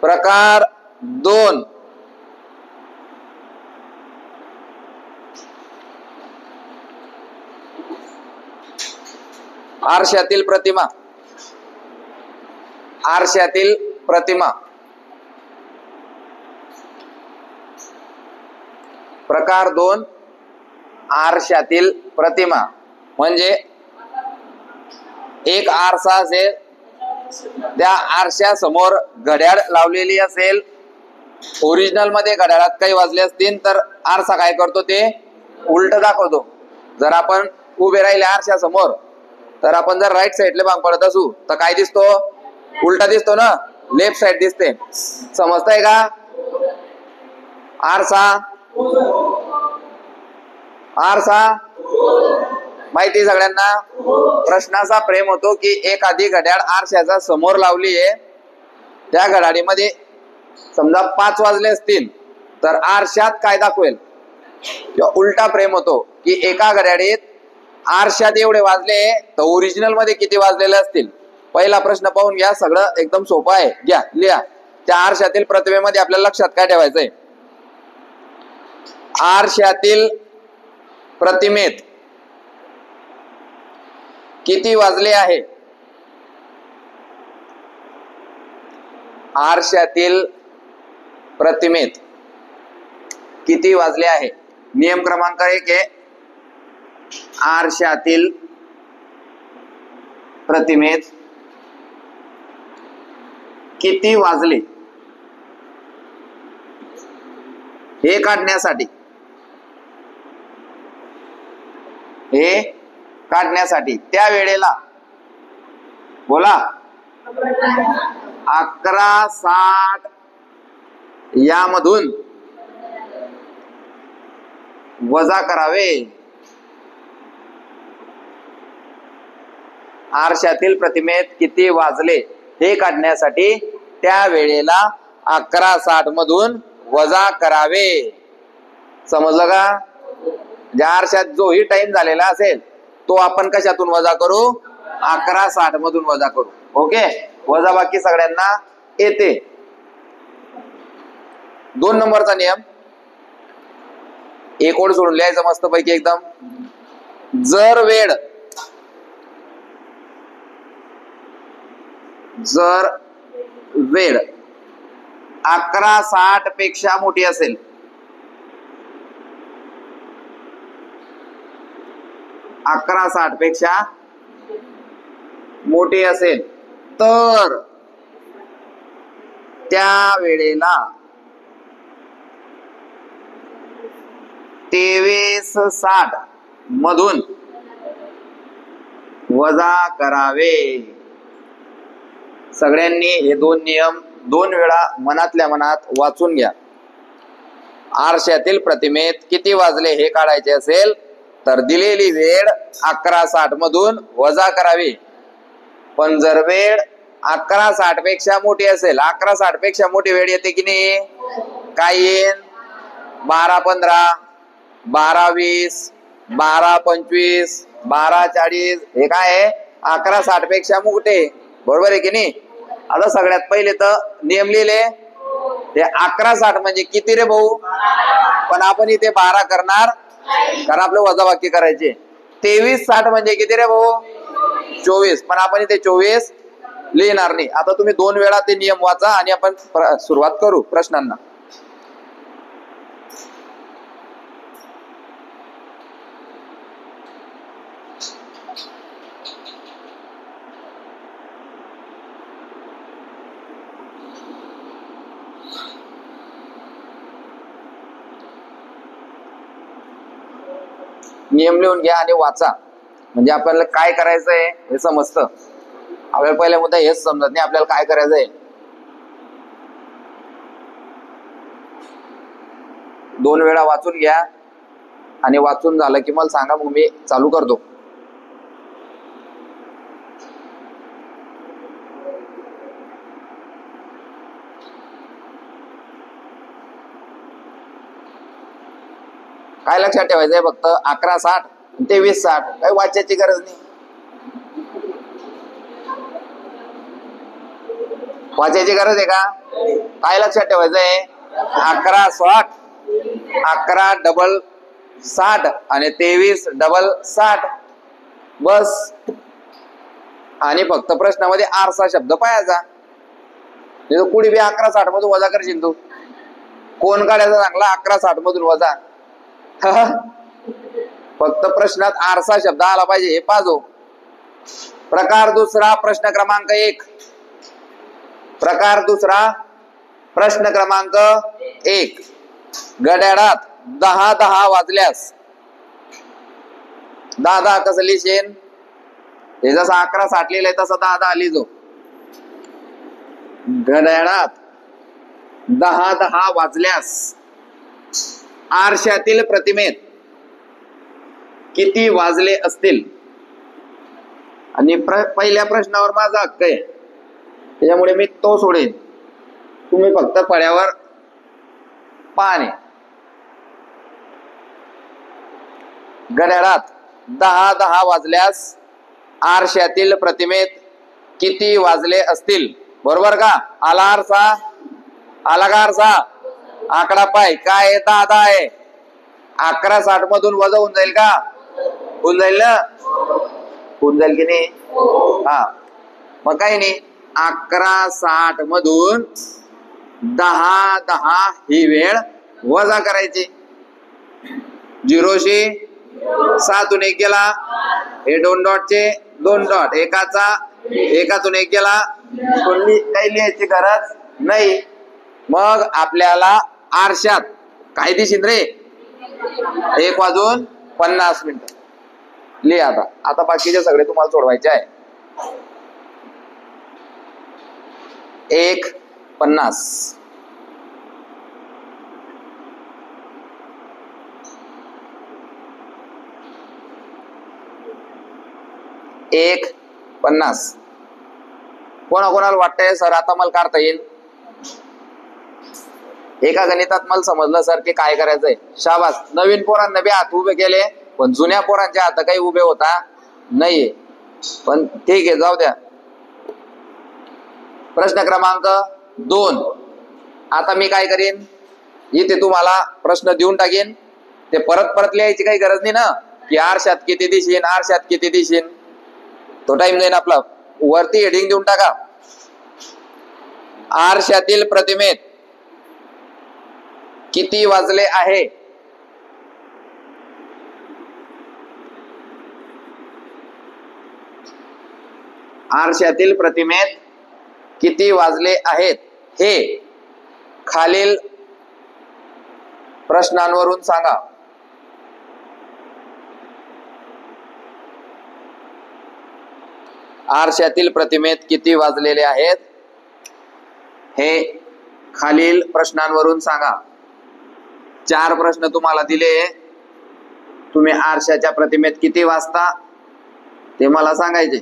प्रकार 2 आरशातील प्रतिमा. आरशातील प्रतिमा. प्रकार 2 आरशातील प्रतिमा म्हणजे एक आरसा असेल, त्या आरशा समोर घड्याळ लावलेली असेल. ओरिजिनल मध्ये घड्याळात काही वाजले असतील तर आरसा काय करतो, ते उलट दाखवतो. जर आपण उभे राहिले आरशा समोर तर आपण जर राईट साइडला भांग पडत असू तर काय दिसतो, उलटा दिसतो ना, लेफ्ट साइड दिसते. समजतंय का? आरसा आरसा माहिती सगळ्यांना. प्रश्नाचा फ्रेम होतो की एखादी घड्याळ आरशाचा समोर लावली आहे, त्या घड्याळीमध्ये समजा 5 वाजले असतील तर आरशात काय दाखवेल, किंवा उलटा फ्रेम होतो की एका घड्याळीत आरशात एवढे वाजले तर ओरिजिनल मध्ये किती वाजलेले असतील. पहिला प्रश्न पाहून घ्या, सगळं एकदम सोपं आहे. घ्या लिहा. त्या आरशातील प्रतिमेमध्ये आपल्याला लक्षात काय ठेवायचंय, आरशातील प्रतिमेत किती वाजले आहे. आरशातील प्रतिमेत किती वाजले आहे. नियम क्रमांक 1 आहे, आरशातील प्रतिमेत किती वाजले हे काढण्यासाठी, हे काढण्यासाठी त्या वेळेला बोला 11:60 यामधून वजा करावे. आरशातील प्रतिमेत किती वाजले हे काढण्यासाठी त्या वेळेला 11:60 मधून वजा करावे. समजलं का? ज्या आरशात जो ही टाइम झालेला असेल तो आपण कशातून वजा करू, 11:60 मधून वजा करू. ओके, वजा बाकी सगळ्यांना येते. 2 नंबरचा नियम एक ओळ सोडून लिहायचं मस्त पैकी एकदम. जर वेळ 11:60 पेक्षा मोठी असेल, 11:60 पेक्षा मोठी असेल तर त्या वेळेला 23:60 मधून वजा करावे. सगळ्यांनी हे 2 नियम 2 वेळा मनातल्या मनात वाचून घ्या. आरशातील प्रतिमेत किती वाजले हे काढायचे असेल तर दिलेली वेळ 11:60 मधून वजा करावी. पण जर वेळ 11:60 पेक्षा मोठी असेल, 11:60 पेक्षा मोठी वेळ येते की नाही, काय येईल, 12:15, 12:20, 12:25, 12:40 हे काय आहे, 11:60 पेक्षा मोठे. बरोबर आहे की नाही? आता सगळ्यात पहिले तर नियम लिहिले, हे 11:60 म्हणजे किती रे भाऊ, पण आपण इथे 12 करणार कारण आपलं वजाबाकी करायचे. 23:60 म्हणजे किती रे भाऊ, 24, पण आपण इथे 24 लिहिणार नाही. आता तुम्ही 2 वेळा ते नियम वाचा आणि आपण सुरुवात करू प्रश्नांना. नियम लिहून घ्या आणि वाचा, म्हणजे आपल्याला काय करायचंय हे समजतं. आपल्याला पहिला मुद्दा हेच समजत नाही आपल्याला काय करायचंय. 2 वेळा वाचून घ्या आणि वाचून झालं की मला सांगा, मग मी चालू करतो. काय लक्षात ठेवायचंय, फक्त 11:60 ते 20:60 काही वाचायची गरज नाही. वाचायची गरज आहे का? काय लक्षात ठेवायचंय? 11 60, 11 डबल 60 आणि 23 डबल 60 बस. आणि फक्त प्रश्नामध्ये आरसा शब्द पाहायचा. कुणी बी 11 60 मधून वजा करशील तू. कोण काढायचा चांगला 11 60 मधून वजा? फक्त प्रश्नात आरसा शब्द आला पाहिजे हे पाहतो. प्रकार दुसरा प्रश्न क्रमांक 1. प्रकार दुसरा प्रश्न क्रमांक 1. घड्याळात 10 वाजल्यास 10 कसं लिहिशील? हे जसं 11 60 लिहिलंय तसं 10 लिहिजो. घड्याळात 10 वाजल्यास आरशातील प्रतिमेत किती वाजले असतील? आणि पहिल्या प्रश्नावर माझा हक्क आहे त्याच्यामुळे मी तो सोडेन. तुम्ही फक्त फळ्यावर पाहणे. घड्याळात 10 वाजल्यास आरशातील प्रतिमेत किती वाजले असतील? बरोबर का? आला आरसा? आला का आरसा? आकडा पाय काय आहे? 10 आहे. 11 60 मधून वजा होऊन जाईल का? होऊन जाईल ना? होऊन जाईल की नाही? हा, मग काही नाही. 11 60 मधून 10 ही वेळ वजा करायची. 0 शी 7तून 1 गेला. हे 2 डॉटचे 2 डॉट. एकातून 1 गेला. काही लिहायची गरज नाही. मग आपल्याला आरशात काय दिसेल रे? 1 वाजून 50 मिनिट. लिहा आता बाकीचे सगळे तुम्हाला सोडवायचे आहे. 1:50. कोणाकोणाला वाटतंय सर आता मला काढता येईल? एका गणितात मला समजलं सर की काय करायचंय. शाबास. नवीन पोरांना बी हात उभे केले पण जुन्या पोरांचे हात काही उभे होता नाहीये. पण ठीक आहे, जाऊ द्या. प्रश्न क्रमांक 2. आता मी काय करीन, इथे तुम्हाला प्रश्न देऊन टाकेन. ते परत लिहायची काही गरज नाही ना की आरशात किती दिशीन, आरशात किती दिशीन. तो टाइम जाईन आपला. वरती हेडिंग देऊन टाका. आरशातील प्रतिमेत किती वाजले आहे? आरशातील प्रतिमेत किती वाजले आहेत हे खालील प्रश्नांवरून सांगा. आरशातील प्रतिमेत किती वाजलेले आहेत हे खालील प्रश्नांवरून सांगा. 4 प्रश्न तुम्हाला दिले. तुम्ही आरशाच्या प्रतिमेत किती वाजता ते मला सांगायचे.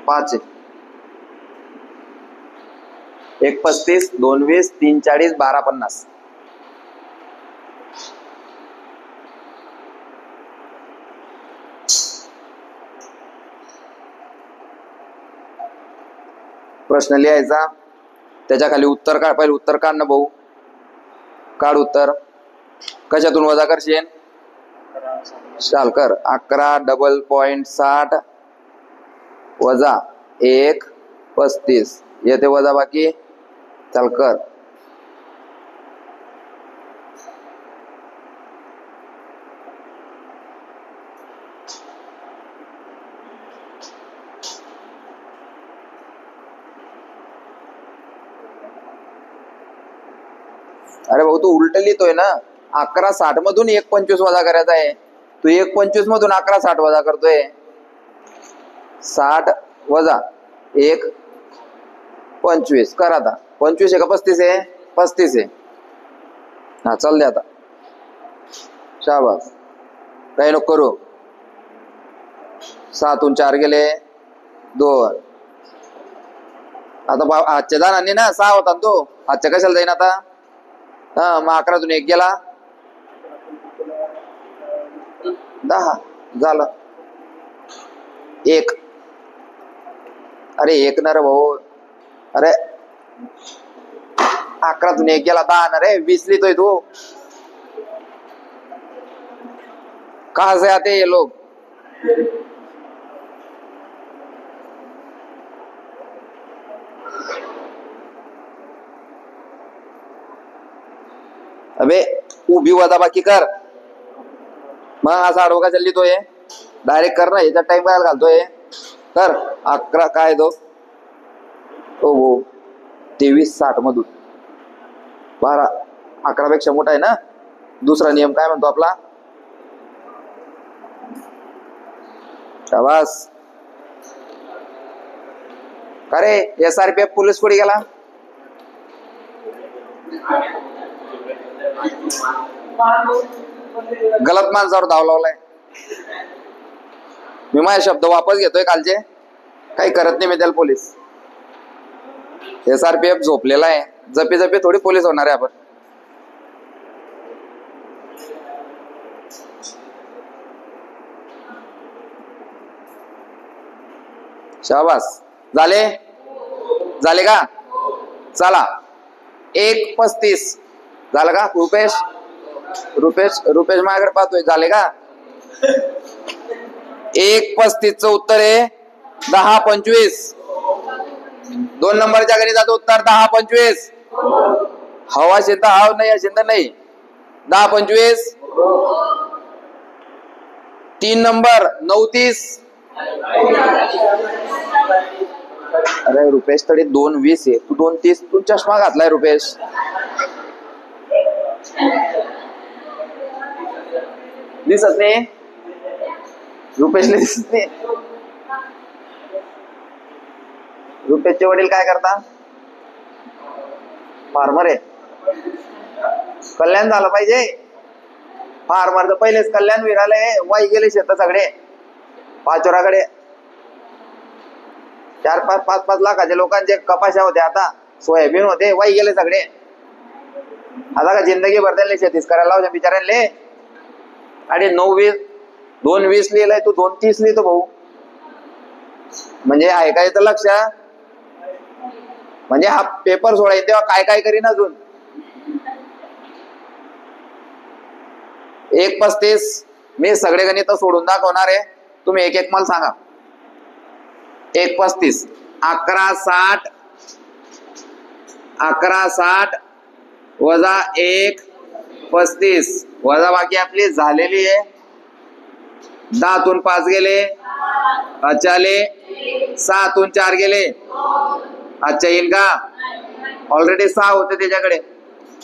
पाच 1 35 2 20 3 40 12 50. प्रश्न लिहायचा, त्याच्या खाली उत्तर काढ. पहिले उत्तर काढ ना भाऊ. काढ उत्तर. कशातून वजा करशील? चाल कर. 11 डबल पॉइंट 60 वजा 1 35 येते वजा बाकी. चाल कर. अरे भाऊ तू उलट लिहितोय ना. 11 60 मधून 1 25 वजा करायचा आहे. तू 1 25 मधून 11 60 वजा करतोय. 60 वजा 1 25 कर. आता 25 आहे का 35 आहे? 35 आहे. हा चल दे आता. शाबास. काही नको करू. 7तून 4 गेले 2. आता आजच्या जणांनी ना 6 होता तो. आजच्या कशाला जाईन आता? हा मग 11तून 1 गेला 10 झालं. 1 अरे 1 ना रे भाऊ. अरे 11तून 1 गेला 10 ना रे. 20 लिहितोय तू. कहां से आते ये लोग. अबे उभी वजाबाकी कर. मग असा आडवा का लिहितोय. डायरेक्ट कर ना. याच्यात टाइम काय घालतोय. कर. 11 काय तो. हो 2360 मधून 12 11 पेक्षा मोठा आहे ना. दुसरा नियम काय म्हणतो आपला. शाबास. का रे SRPF पोलीस कुठे गेला. गलत माणसावर धाव लावलाय. मी माझे शब्द वापस घेतोय कालचे. काही करत नाही मी त्याला पोलीस. SRPF झोपलेला आहे. जपी जपी थोडी पोलीस होणार आहे आपण. शाबास. झाले का. चला 1:35 झालं का. रुपेश माझ्याकडे पाहतोय. झाले का. 1:35 उत्तर आहे 10:25. 2 नंबरच्या गणिताचं उत्तर 10:25. हवा असेल तर हाव, नाही असेल तर नाही. 10:25. 3 नंबर 9:30. अरे रुपेश तरी 2:20 आहे. तू 2:30. तू चष्मा घातलाय रुपेश. दिसत नाही. रुपेशला दिसत नाही. रुपेशचे वडील काय करता. फार्मर आहे. कल्याण झालं पाहिजे. फार्मरचं पहिलेच कल्याण विराले. वाई गेले शेत सगळे. 5 चोराकडे 4-5 लाखाचे लोकांचे कपाशा होते. आता सोयाबीन होते. वाई गेले सगळे. आता का जिंदगी भर त्यांनी शेतीच करायला लावते बिचाऱ्यांले. आणि 9:20 2:20 लिहिलंय. तू 2:30 लिहितो भाऊ. म्हणजे आहे काय तर लक्ष. म्हणजे हा पेपर सोडायचा तेव्हा काय काय करीन अजून. 1:35. मी सगळे गणित सोडून दाखवणार आहे. तुम्ही एक एक मला सांगा. 1:35 11:60 वजा 1:35 वजा बाकी आपली झालेली आहे. 10तून 5 गेले. अच्छा आले. 6तून 4 गेले. अच्छा येईल का. ऑलरेडी 6 होते त्याच्याकडे.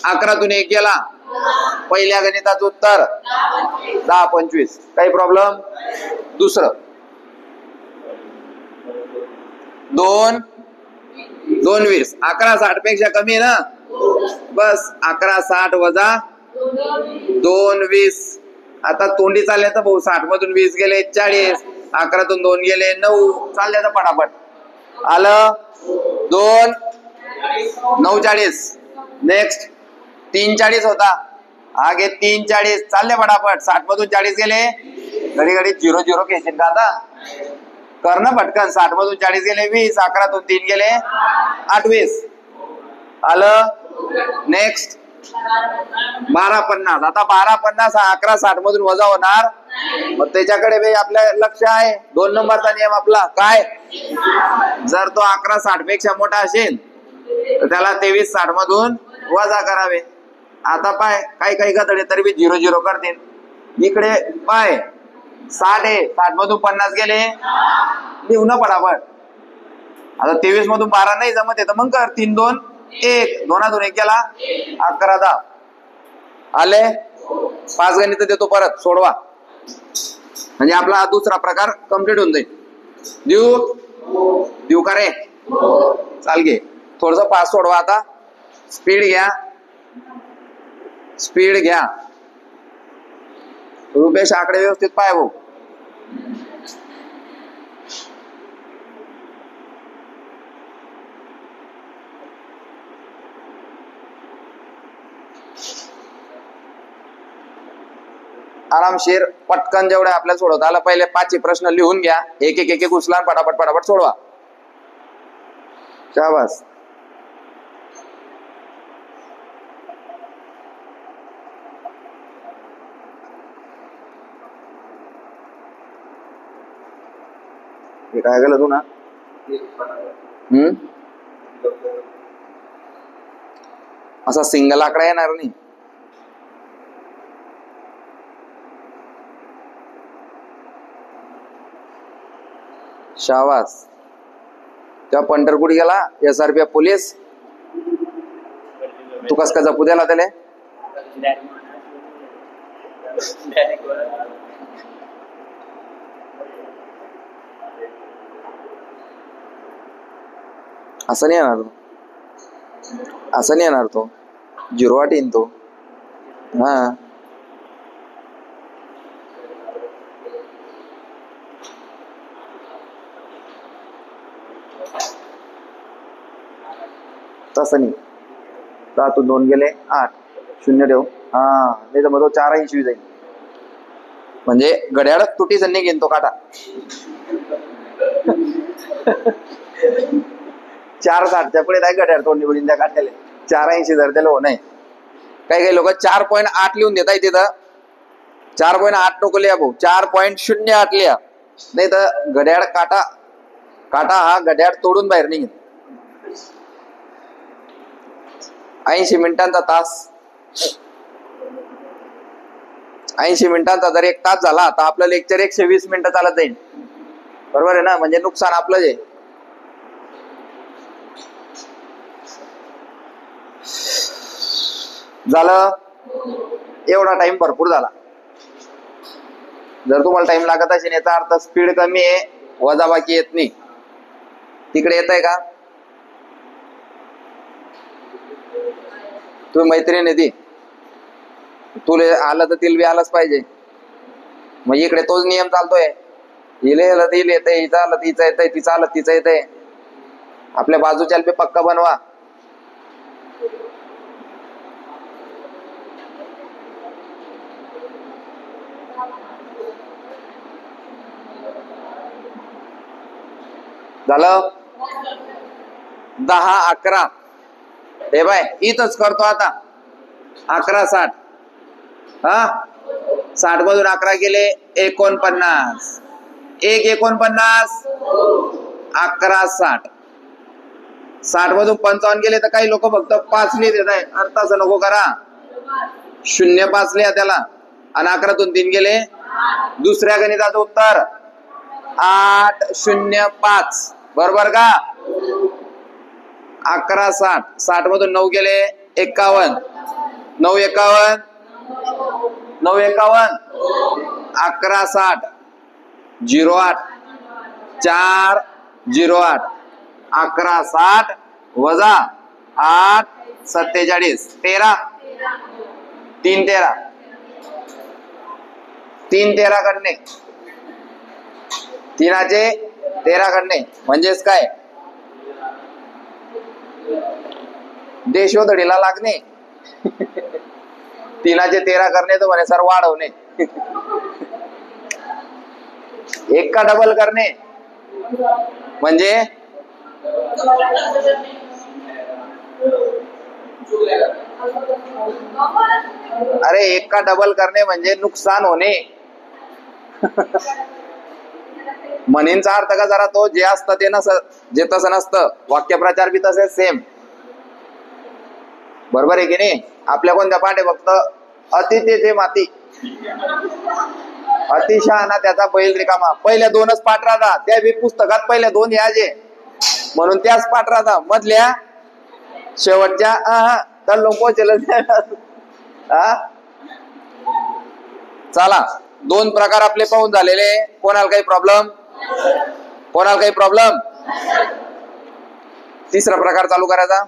11तून 1 गेला. पहिल्या गणिताचं उत्तर 10:25. काही प्रॉब्लेम. दुसरं 2:20 11:60 पेक्षा कमी आहे ना. बस 11:60 वजा 2:20. आता तोंडी चालल्याचं भाऊ. 60 मधून 20 गेले 40. 11तून 2 गेले 9. चालल्याचं पटापट. आलं 2 9:40. नेक्स्ट 3:40 होता. आगे 3:40. चालले पटापट. 60 मधून 40 गेले. घडी घडी 0-0 घेशील का आता. कर ना पटकन. 60 मधून 40 गेले 20. 11तून 3 गेले 28. आलं. नेक्स्ट 12:50. आता 12:50 हा 11:60 मधून वजा होणार. मग त्याच्याकडे बी आपल्या लक्ष आहे. 2 नंबरचा नियम आपला काय. जर तो 11:60 पेक्षा मोठा असेल तर त्याला 23:60 मधून वजा करावे. आता पाय काही गधडे तरी बी 0-0 करतील. इकडे पाय 60 आहे. 60 मधून 50 गेले. लिहू ना पटापट. आता 23 मधून 12 नाही जमत आहे तर मग कर. 3-2 1. 2तून 1 गेला. 11-10 आले. 5 गणित देतो परत सोडवा. म्हणजे आपला दुसरा प्रकार कम्प्लीट होऊन जाईल. देऊ का रे. चाल घे. थोडस फास्ट सोडवा. आता स्पीड घ्या. रुपेश आकडे व्यवस्थित पाय भाऊ. आरामशीर पटकन जेवढे आपल्याला सोडवता आला पहिले 5 प्रश्न लिहून घ्या, एक एक एक एक उचला पटापट पटापट सोडवा. शाबास. हे काय केलं तू ना? असा सिंगल आकडा येणार नाही. शाबास. तेव्हा पंढरपूर गेला SRPF पोलीस, तू कस का जपू द्याला त्याला? असं नाही येणार तो, असं नाही येणार तो. 08 येईन तो. हा तसं नाही. 7 2 गेले 8 0 ठेव. हा नाही तर मग तो 4 इंच जाईल. म्हणजे घड्याळ तुटी जण घेईन तो काटा. 4.60च्या पुढे काय घड्याळ तोंडी पडीन त्या काट्याला. 4 इंच जर त्याला हो नाही. काही लोक 4.8 लिहून देताय तिथं. 4.8 नको लिहा भाऊ, 4.08 लिहा. नाही तर घड्याळ काटा हा घड्याळ तोडून बाहेर निघेल. 80 मिनिटांचा तास, 80 मिनिटांचा जर 1 तास झाला तर आपलं लेक्चर 120 मिनिटं चालत जाईल. बरोबर आहे ना? म्हणजे नुकसान आपलं जे झालं. एवढा टाइम भरपूर झाला. जर तुम्हाला टाइम लागत असेल याचा अर्थ स्पीड कमी आहे, वजाबाकी येत नाही. तिकडे येत आहे का? तुम्ही मैत्रीण आहे ती, तुला आलं तर तिला बी आलंच पाहिजे. मग इकडे तोच नियम चालतोय. हिले आलं तर येतंय, हिचं आलं तर हिचं येतंय, तिचं आलं तिचं येतंय. आपल्या बाजूच्या पे पक्का बनवा. झालं. 10 11 हे बाय इथंच करतो आता. 11 60. हा 60 मधून 11 गेले 49. 1 49 11 60. 60 मधून 55 गेले तर काही लोक फक्त 5 लिहित येत आहे. अर्थाचं नको करा. 05 लिहा त्याला. आणि 11तून 3 गेले. दुसऱ्या गणिताचं उत्तर 805. बरोबर का? 11 60. 60 मधून 9 गेले 51. 9 51 9 51 11 60 08 4 08 11 60 वजा 8 47 13 3 13 3 13 करणे. 3चे 13 करणे म्हणजेच काय? देशोधडीला लागणे. 3चे 13 करणे तर म्हणे सर वाढवणे. 1 का डबल करणे म्हणजे अरे 1 का डबल करणे म्हणजे नुकसान होणे. म्हणींचा अर्थ का जरा तो जे असतं ते नस, जे तसं नसतं. वाक्यप्रचार बी तसे सेम. बरोबर आहे की नाही? आपल्या कोणत्या पाठ आहे? फक्त अति तेथे माती, अतिशहाणा त्याचा बैल रिकामा. पहिल्या 2च पाठ राहता. त्या बी पुस्तकात पहिल्या 2 याचे म्हणून त्याच पाठ राहता. मधल्या शेवटच्या तर लोक पोहोचेल. चला 2 प्रकार आपले पाहून झालेले. कोणाला काही प्रॉब्लेम? कोणाला काही प्रॉब्लेम? तिसरा प्रकार चालू करायचा.